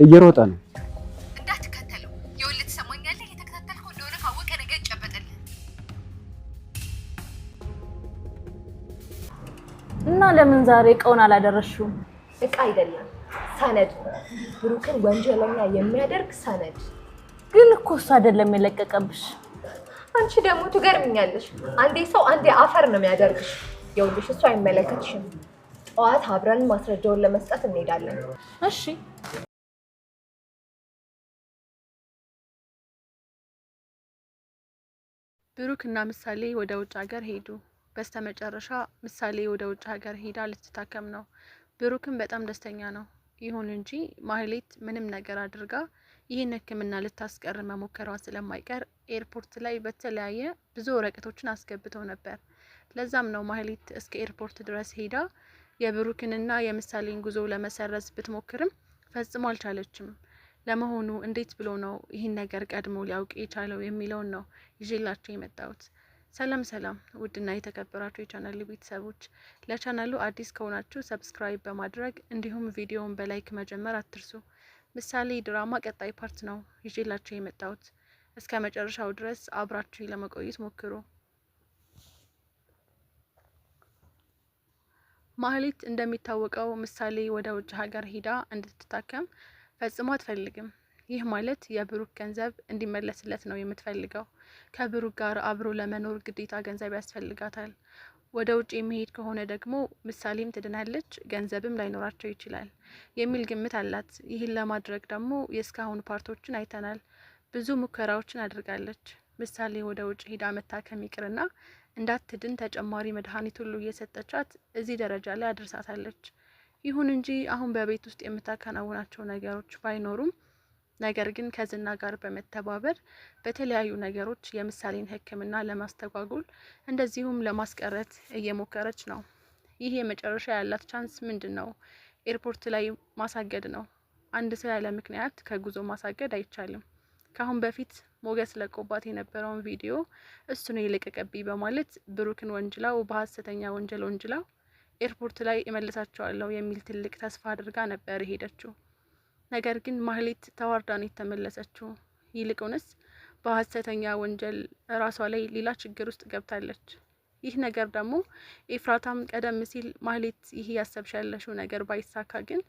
እየሮጠ ነው። እንዳትከተለው። የወልት ትሰማኛለህ? እየተከታተልከው እንደሆነ ካወቀ ነገ ይጨበጠልህ እና ለምን ዛሬ እቃውን አላደረሽውም? እቃ አይደለም ሰነድ፣ ብሩክን ወንጀለኛ የሚያደርግ ሰነድ። ግን እኮ እሱ አይደለም የለቀቀብሽ። አንቺ ደግሞ ትገርምኛለሽ። አንዴ ሰው አንዴ አፈር ነው የሚያደርግሽ። ይኸውልሽ እሱ አይመለከትሽም። ጠዋት አብረን ማስረጃውን ለመስጠት እንሄዳለን። እሺ። ብሩክ እና ምሳሌ ወደ ውጭ ሀገር ሄዱ። በስተመጨረሻ ምሳሌ ወደ ውጭ ሀገር ሄዳ ልትታከም ነው። ብሩክም በጣም ደስተኛ ነው። ይሁን እንጂ ማህሌት ምንም ነገር አድርጋ ይህን ሕክምና ልታስቀር መሞከሯ ስለማይቀር ኤርፖርት ላይ በተለያየ ብዙ ወረቀቶችን አስገብተው ነበር። ለዛም ነው ማህሌት እስከ ኤርፖርት ድረስ ሄዳ የብሩክንና የምሳሌን ጉዞ ለመሰረዝ ብትሞክርም ፈጽሞ አልቻለችም። ለመሆኑ እንዴት ብሎ ነው ይህን ነገር ቀድሞ ሊያውቅ የቻለው የሚለውን ነው ይዤላችሁ የመጣሁት። ሰላም ሰላም፣ ውድና የተከበራችሁ የቻናል ቤተሰቦች፣ ለቻናሉ አዲስ ከሆናችሁ ሰብስክራይብ በማድረግ እንዲሁም ቪዲዮውን በላይክ መጀመር አትርሱ። ምሳሌ ድራማ ቀጣይ ፓርት ነው ይዤላችሁ የመጣሁት። እስከ መጨረሻው ድረስ አብራችሁ ለመቆየት ሞክሩ። ማህሌት እንደሚታወቀው ምሳሌ ወደ ውጭ ሀገር ሂዳ እንድትታከም ፈጽሞ አትፈልግም። ይህ ማለት የብሩክ ገንዘብ እንዲመለስለት ነው የምትፈልገው። ከብሩክ ጋር አብሮ ለመኖር ግዴታ ገንዘብ ያስፈልጋታል። ወደ ውጭ የሚሄድ ከሆነ ደግሞ ምሳሌም ትድናለች፣ ገንዘብም ላይኖራቸው ይችላል የሚል ግምት አላት። ይህን ለማድረግ ደግሞ የእስካሁን ፓርቶችን አይተናል። ብዙ ሙከራዎችን አድርጋለች። ምሳሌ ወደ ውጭ ሂዳ መታከም ይቅርና እንዳትድን ተጨማሪ መድኃኒት ሁሉ እየሰጠቻት እዚህ ደረጃ ላይ አድርሳታለች። ይሁን እንጂ አሁን በቤት ውስጥ የምታከናውናቸው ነገሮች ባይኖሩም ነገር ግን ከዝና ጋር በመተባበር በተለያዩ ነገሮች የምሳሌን ሕክምና ለማስተጓጎል እንደዚሁም ለማስቀረት እየሞከረች ነው። ይህ የመጨረሻ ያላት ቻንስ ምንድን ነው? ኤርፖርት ላይ ማሳገድ ነው። አንድ ሰው ያለ ምክንያት ከጉዞ ማሳገድ አይቻልም። ከአሁን በፊት ሞገስ ለቆባት የነበረውን ቪዲዮ እሱ ነው የለቀቀብኝ በማለት ብሩክን ወንጅላው በሀሰተኛ ወንጀል ወንጅላው ኤርፖርት ላይ እመልሳቸዋለሁ የሚል ትልቅ ተስፋ አድርጋ ነበር የሄደችው። ነገር ግን ማህሌት ተዋርዳን የተመለሰችው። ይልቁንስ በሀሰተኛ ወንጀል ራሷ ላይ ሌላ ችግር ውስጥ ገብታለች። ይህ ነገር ደግሞ ኤፍራታም ቀደም ሲል ማህሌት ይህ ያሰብሽ ያለሽው ነገር ባይሳካ ግን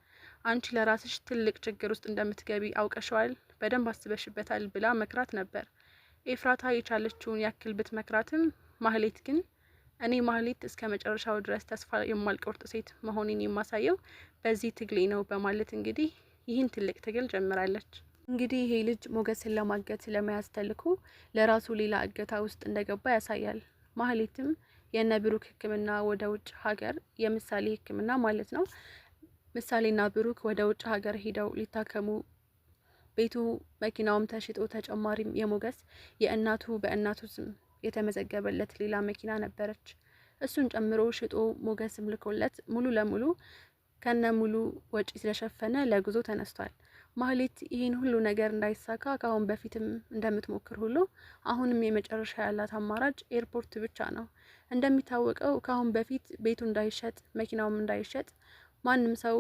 አንቺ ለራስሽ ትልቅ ችግር ውስጥ እንደምትገቢ አውቀሽዋል፣ በደንብ አስበሽበታል ብላ መክራት ነበር። ኤፍራታ የቻለችውን ያክል ብትመክራትም ማህሌት ግን እኔ ማህሌት እስከ መጨረሻው ድረስ ተስፋ የማልቆርጥ ሴት መሆኔን የማሳየው በዚህ ትግሌ ነው በማለት እንግዲህ ይህን ትልቅ ትግል ጀምራለች። እንግዲህ ይሄ ልጅ ሞገስን ለማገት ለመያዝ ተልኮ ለራሱ ሌላ እገታ ውስጥ እንደገባ ያሳያል። ማህሌትም የነ ብሩክ ሕክምና ወደ ውጭ ሀገር የምሳሌ ሕክምና ማለት ነው። ምሳሌና ብሩክ ወደ ውጭ ሀገር ሂደው ሊታከሙ ቤቱ መኪናውም ተሽጦ ተጨማሪም የሞገስ የእናቱ በእናቱ ስም የተመዘገበለት ሌላ መኪና ነበረች። እሱን ጨምሮ ሽጦ ሞገስም ልኮለት ሙሉ ለሙሉ ከነ ሙሉ ወጪ ስለሸፈነ ለጉዞ ተነስቷል። ማህሌት ይህን ሁሉ ነገር እንዳይሳካ ከአሁን በፊትም እንደምትሞክር ሁሉ አሁንም የመጨረሻ ያላት አማራጭ ኤርፖርት ብቻ ነው። እንደሚታወቀው ከአሁን በፊት ቤቱ እንዳይሸጥ መኪናውም እንዳይሸጥ ማንም ሰው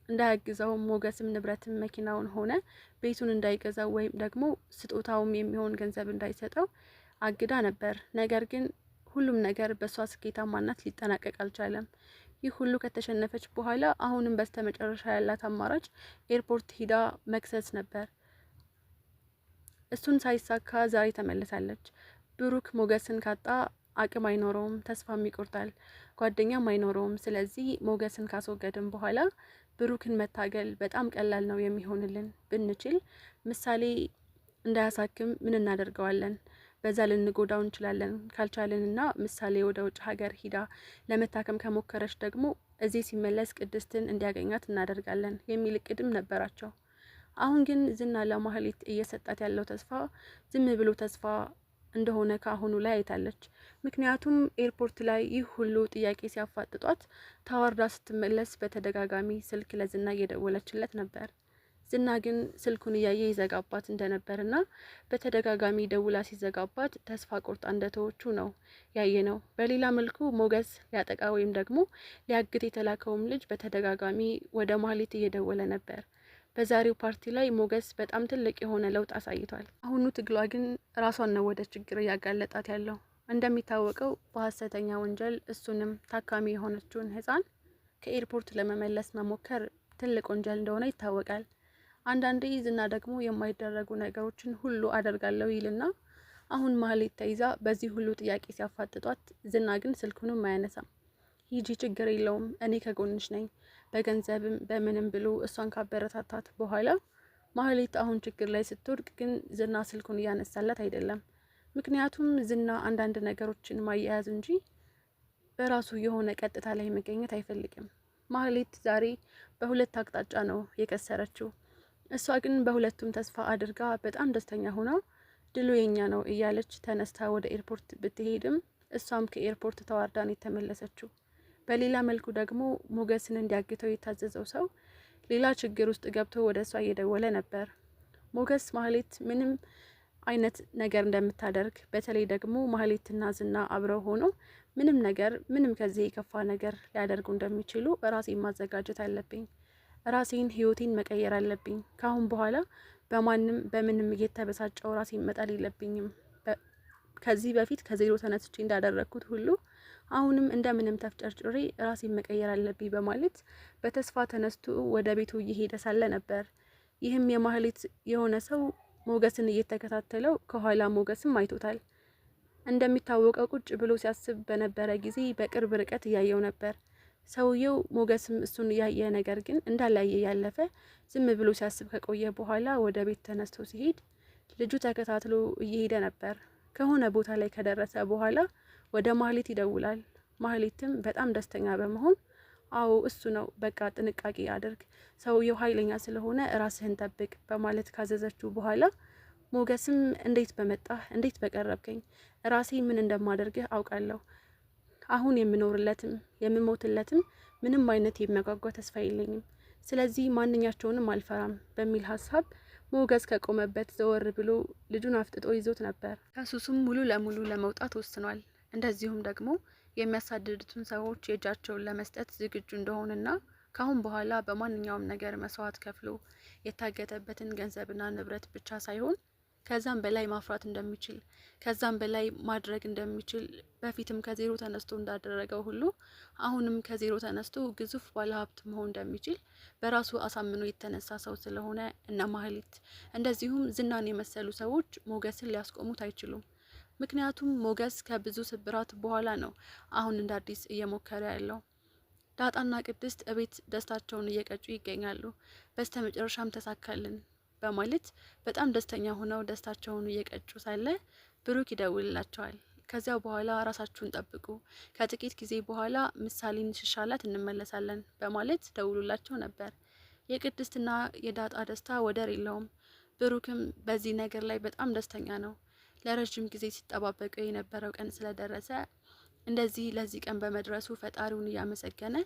እንዳያግዘው ሞገስም ንብረትም መኪናውን ሆነ ቤቱን እንዳይገዛው ወይም ደግሞ ስጦታውም የሚሆን ገንዘብ እንዳይሰጠው አግዳ ነበር። ነገር ግን ሁሉም ነገር በሷ ስኬታማነት ሊጠናቀቅ አልቻለም። ይህ ሁሉ ከተሸነፈች በኋላ አሁንም በስተመጨረሻ ያላት አማራጭ ኤርፖርት ሂዳ መክሰስ ነበር። እሱን ሳይሳካ ዛሬ ተመልሳለች። ብሩክ ሞገስን ካጣ አቅም አይኖረውም፣ ተስፋም ይቆርጣል፣ ጓደኛም አይኖረውም። ስለዚህ ሞገስን ካስወገድን በኋላ ብሩክን መታገል በጣም ቀላል ነው የሚሆንልን። ብንችል ምሳሌ እንዳያሳክም ምን እናደርገዋለን? በዛ ልንጎዳው እንችላለን። ካልቻለንና ምሳሌ ወደ ውጭ ሀገር ሂዳ ለመታከም ከሞከረች ደግሞ እዚህ ሲመለስ ቅድስትን እንዲያገኛት እናደርጋለን የሚል እቅድም ነበራቸው። አሁን ግን ዝና ለማህሌት እየሰጣት ያለው ተስፋ ዝም ብሎ ተስፋ እንደሆነ ከአሁኑ ላይ አይታለች። ምክንያቱም ኤርፖርት ላይ ይህ ሁሉ ጥያቄ ሲያፋጥጧት ታዋርዳ ስትመለስ በተደጋጋሚ ስልክ ለዝና እየደወለችለት ነበር። ዝና ግን ስልኩን እያየ ይዘጋባት እንደነበርና በተደጋጋሚ ደውላ ሲዘጋባት ተስፋ ቆርጣ እንደተወቹ ነው ያየ ነው። በሌላ መልኩ ሞገስ ሊያጠቃ ወይም ደግሞ ሊያግት የተላከውም ልጅ በተደጋጋሚ ወደ ማህሌት እየደወለ ነበር። በዛሬው ፓርቲ ላይ ሞገስ በጣም ትልቅ የሆነ ለውጥ አሳይቷል። አሁኑ ትግሏ ግን ራሷን ነው ወደ ችግር እያጋለጣት ያለው። እንደሚታወቀው በሀሰተኛ ወንጀል እሱንም ታካሚ የሆነችውን ህፃን ከኤርፖርት ለመመለስ መሞከር ትልቅ ወንጀል እንደሆነ ይታወቃል። አንዳንዴ ዝና ደግሞ የማይደረጉ ነገሮችን ሁሉ አደርጋለሁ ይልና አሁን ማህሌት ተይዛ በዚህ ሁሉ ጥያቄ ሲያፋጥጧት፣ ዝና ግን ስልኩንም አያነሳም። ሂጂ ችግር የለውም እኔ ከጎንሽ ነኝ በገንዘብም በምንም ብሎ እሷን ካበረታታት በኋላ ማህሌት አሁን ችግር ላይ ስትወድቅ ግን ዝና ስልኩን እያነሳላት አይደለም። ምክንያቱም ዝና አንዳንድ ነገሮችን ማያያዝ እንጂ በራሱ የሆነ ቀጥታ ላይ መገኘት አይፈልግም። ማህሌት ዛሬ በሁለት አቅጣጫ ነው የከሰረችው። እሷ ግን በሁለቱም ተስፋ አድርጋ በጣም ደስተኛ ሆና ድሉ የኛ ነው እያለች ተነስታ ወደ ኤርፖርት ብትሄድም እሷም ከኤርፖርት ተዋርዳን የተመለሰችው። በሌላ መልኩ ደግሞ ሞገስን እንዲያግተው የታዘዘው ሰው ሌላ ችግር ውስጥ ገብቶ ወደ እሷ እየደወለ ነበር። ሞገስ ማህሌት ምንም አይነት ነገር እንደምታደርግ በተለይ ደግሞ ማህሌትና ዝና አብረው ሆኖ ምንም ከዚህ የከፋ ነገር ሊያደርጉ እንደሚችሉ ራሴን ማዘጋጀት አለብኝ። ራሴን ህይወቴን መቀየር አለብኝ። ካሁን በኋላ በምንም እየተበሳጨው ራሴን መጣል የለብኝም። ከዚህ በፊት ከዜሮ ተነስቼ እንዳደረግኩት ሁሉ አሁንም እንደምንም ተፍጨርጭሬ ራሴን መቀየር አለብኝ በማለት በተስፋ ተነስቶ ወደ ቤቱ እየሄደ ሳለ ነበር። ይህም የማህሌት የሆነ ሰው ሞገስን እየተከታተለው ከኋላ ሞገስም አይቶታል። እንደሚታወቀው ቁጭ ብሎ ሲያስብ በነበረ ጊዜ በቅርብ ርቀት እያየው ነበር። ሰውየው ሞገስም እሱን እያየ ነገር ግን እንዳላየ ያለፈ ዝም ብሎ ሲያስብ ከቆየ በኋላ ወደ ቤት ተነስቶ ሲሄድ ልጁ ተከታትሎ እየሄደ ነበር። ከሆነ ቦታ ላይ ከደረሰ በኋላ ወደ ማህሌት ይደውላል። ማህሌትም በጣም ደስተኛ በመሆን አዎ እሱ ነው፣ በቃ ጥንቃቄ አድርግ፣ ሰውየው ኃይለኛ ስለሆነ ራስህን ጠብቅ በማለት ካዘዘችው በኋላ ሞገስም እንዴት በመጣህ፣ እንዴት በቀረብከኝ፣ ራሴ ምን እንደማደርግህ አውቃለሁ። አሁን የምኖርለትም የምሞትለትም ምንም አይነት የሚያጓጓ ተስፋ የለኝም። ስለዚህ ማንኛቸውንም አልፈራም በሚል ሀሳብ ሞገስ ከቆመበት ዘወር ብሎ ልጁን አፍጥጦ ይዞት ነበር። ከሱሱም ሙሉ ለሙሉ ለመውጣት ወስኗል። እንደዚሁም ደግሞ የሚያሳድዱትን ሰዎች የእጃቸውን ለመስጠት ዝግጁ እንደሆነና ካሁን በኋላ በማንኛውም ነገር መስዋዕት ከፍሎ የታገተበትን ገንዘብና ንብረት ብቻ ሳይሆን ከዛም በላይ ማፍራት እንደሚችል ከዛም በላይ ማድረግ እንደሚችል በፊትም ከዜሮ ተነስቶ እንዳደረገው ሁሉ አሁንም ከዜሮ ተነስቶ ግዙፍ ባለሀብት መሆን እንደሚችል በራሱ አሳምኖ የተነሳ ሰው ስለሆነ እነ ማህሌት እንደዚሁም ዝናን የመሰሉ ሰዎች ሞገስን ሊያስቆሙት አይችሉም። ምክንያቱም ሞገስ ከብዙ ስብራት በኋላ ነው አሁን እንደ አዲስ እየሞከረ ያለው። ዳጣና ቅድስት እቤት ደስታቸውን እየቀጩ ይገኛሉ። በስተመጨረሻም ተሳካልን በማለት በጣም ደስተኛ ሆነው ደስታቸውን እየቀጩ ሳለ ብሩክ ይደውልላቸዋል። ከዚያው በኋላ ራሳችሁን ጠብቁ፣ ከጥቂት ጊዜ በኋላ ምሳሌን ሽሻላት እንመለሳለን በማለት ደውሉላቸው ነበር። የቅድስትና የዳጣ ደስታ ወደር የለውም። ብሩክም በዚህ ነገር ላይ በጣም ደስተኛ ነው። ለረጅም ጊዜ ሲጠባበቀው የነበረው ቀን ስለደረሰ እንደዚህ ለዚህ ቀን በመድረሱ ፈጣሪውን እያመሰገነ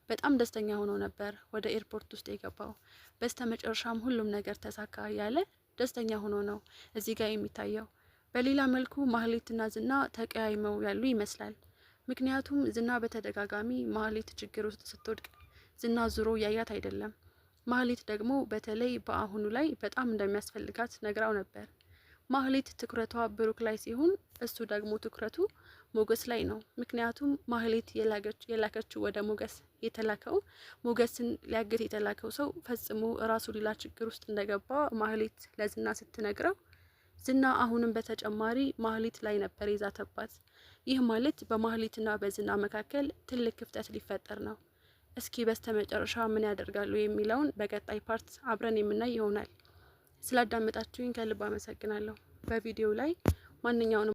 በጣም ደስተኛ ሆኖ ነበር ወደ ኤርፖርት ውስጥ የገባው። በስተመጨረሻም ሁሉም ነገር ተሳካ ያለ ደስተኛ ሆኖ ነው እዚህ ጋር የሚታየው። በሌላ መልኩ ማህሌትና ዝና ተቀያይመው ያሉ ይመስላል። ምክንያቱም ዝና በተደጋጋሚ ማህሌት ችግር ውስጥ ስትወድቅ ዝና ዙሮ ያያት አይደለም። ማህሌት ደግሞ በተለይ በአሁኑ ላይ በጣም እንደሚያስፈልጋት ነግራው ነበር። ማህሌት ትኩረቷ ብሩክ ላይ ሲሆን እሱ ደግሞ ትኩረቱ ሞገስ ላይ ነው። ምክንያቱም ማህሌት የላከችው ወደ ሞገስ የተላከው ሞገስን ሊያግት የተላከው ሰው ፈጽሞ እራሱ ሌላ ችግር ውስጥ እንደገባ ማህሌት ለዝና ስትነግረው ዝና አሁንም በተጨማሪ ማህሌት ላይ ነበር የዛተባት። ይህ ማለት በማህሌትና በዝና መካከል ትልቅ ክፍተት ሊፈጠር ነው። እስኪ በስተመጨረሻ ምን ያደርጋሉ የሚለውን በቀጣይ ፓርት አብረን የምናይ ይሆናል። ስላዳመጣችሁኝ ከልብ አመሰግናለሁ። በቪዲዮ ላይ ማንኛውንም